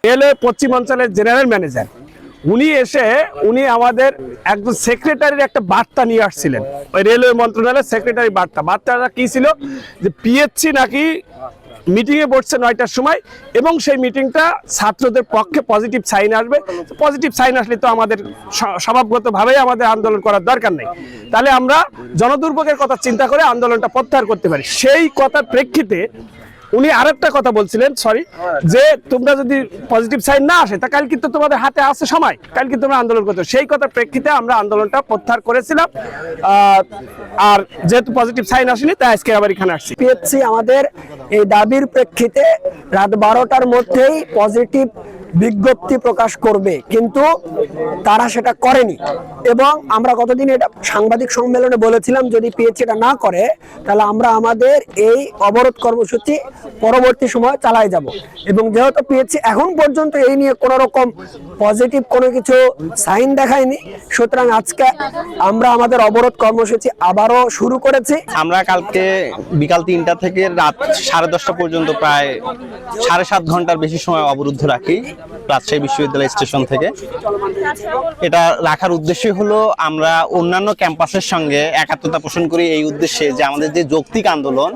Railway পশ্চিমাঞ্চলের general manager উনি আমাদের একজন সেক্রেটারির একটা বার্তা নিয়ে আসছিলেন। ওই রেলওয়ে মন্ত্রণালয়ের সেক্রেটারি বার্তাটা কি ছিল যে পিএসসি নাকি মিটিংয়ে বসছে 9টার সময় এবং সেই মিটিংটা ছাত্রদের পক্ষে পজিটিভ সাইন আসবে। পজিটিভ সাইন আসলে তো আমাদের স্বভাবগতভাবেই আমাদের আন্দোলন করার দরকার নেই, তাহলে আমরা জনদুর্ভোগের কথা চিন্তা করে আন্দোলনটা প্রত্যাহার করতে পারি। সেই কথার প্রেক্ষিতে উনি আরেকটা কথা বলছিলেন, যে তোমরা যদি পজিটিভ সাইন না আসে তা কালকে তো তোমাদের হাতে আছে সময়, কালকে তোমরা আন্দোলন করতে। সেই কথার প্রেক্ষিতে আমরা আন্দোলনটা প্রত্যাহার করেছিলাম, আর যেহেতু পজিটিভ সাইন আসেনি তাই আজকে আবার এখানে আসছি। পিএসসি আমাদের এই দাবির প্রেক্ষিতে রাত 12টার মধ্যেই পজিটিভ বিজ্ঞপ্তি প্রকাশ করবে, কিন্তু তারা সেটা করেনি। এবং আমরা কতদিন এটা সাংবাদিক সম্মেলনে বলেছিলাম যদি পিএসসি এটা না করে তাহলে আমরা আমাদের এই অবরোধ কর্মসূচি পরবর্তী সময় চালায় যাব। এবং যেহেতু পিএসসি এখন পর্যন্ত এই নিয়ে কোনো রকম পজিটিভ কোনো কিছু সাইন দেখায়নি, সুতরাং আজকে আমরা আমাদের অবরোধ কর্মসূচি আবারও শুরু করেছি। আমরা কালকে বিকাল 3টা থেকে রাত 10:30 পর্যন্ত প্রায় 7.5 ঘন্টার বেশি সময় অবরুদ্ধ রাখি রাজশাহী বিশ্ববিদ্যালয় স্টেশন থেকে। এটা রাখার উদ্দেশ্য হলো আমরা অন্যান্য ক্যাম্পাসের সঙ্গে একাত্মতা পোষণ করি এই উদ্দেশ্যে যে আমাদের যে যৌক্তিক আন্দোলন,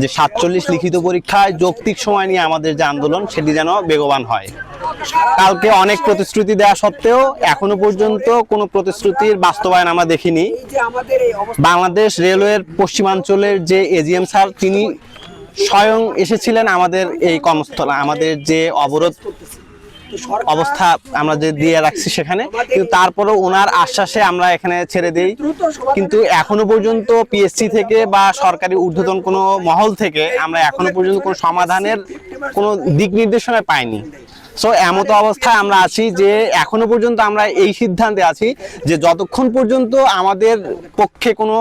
যে 47 লিখিত পরীক্ষায় যৌক্তিক সময় নিয়ে আমাদের যে আন্দোলন সেটি যেন বেগবান হয়। কালকে অনেক প্রতিশ্রুতি দেওয়া সত্ত্বেও এখনো পর্যন্ত কোনো প্রতিশ্রুতির বাস্তবায়ন আমরা দেখিনি। বাংলাদেশ রেলওয়ের পশ্চিমাঞ্চলের যে এজিএম স্যার তিনি স্বয়ং এসেছিলেন আমাদের এই কর্মস্থলে, আমাদের যে অবরোধ অবস্থা আমরা যে দিয়ে রাখছি সেখানে, কিন্তু তারপরেও ওনার আশ্বাসে আমরা এখানে ছেড়ে দেই। কিন্তু এখনো পর্যন্ত পিএসসি থেকে বা সরকারি ঊর্ধ্বতন কোনো মহল থেকে আমরা এখনো পর্যন্ত কোনো সমাধানের কোনো দিক নির্দেশনা পাইনি। সো এমতো অবস্থায় আমরা আছি যে এখনো পর্যন্ত আমরা এই সিদ্ধান্তে আছি যে যতক্ষণ পর্যন্ত আমাদের পক্ষে কোনো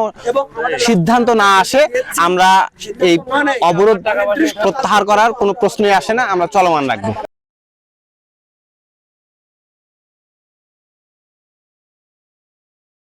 সিদ্ধান্ত না আসে আমরা এই অবরোধ প্রত্যাহার করার কোনো প্রশ্নই আসে না, আমরা চলমান রাখবো।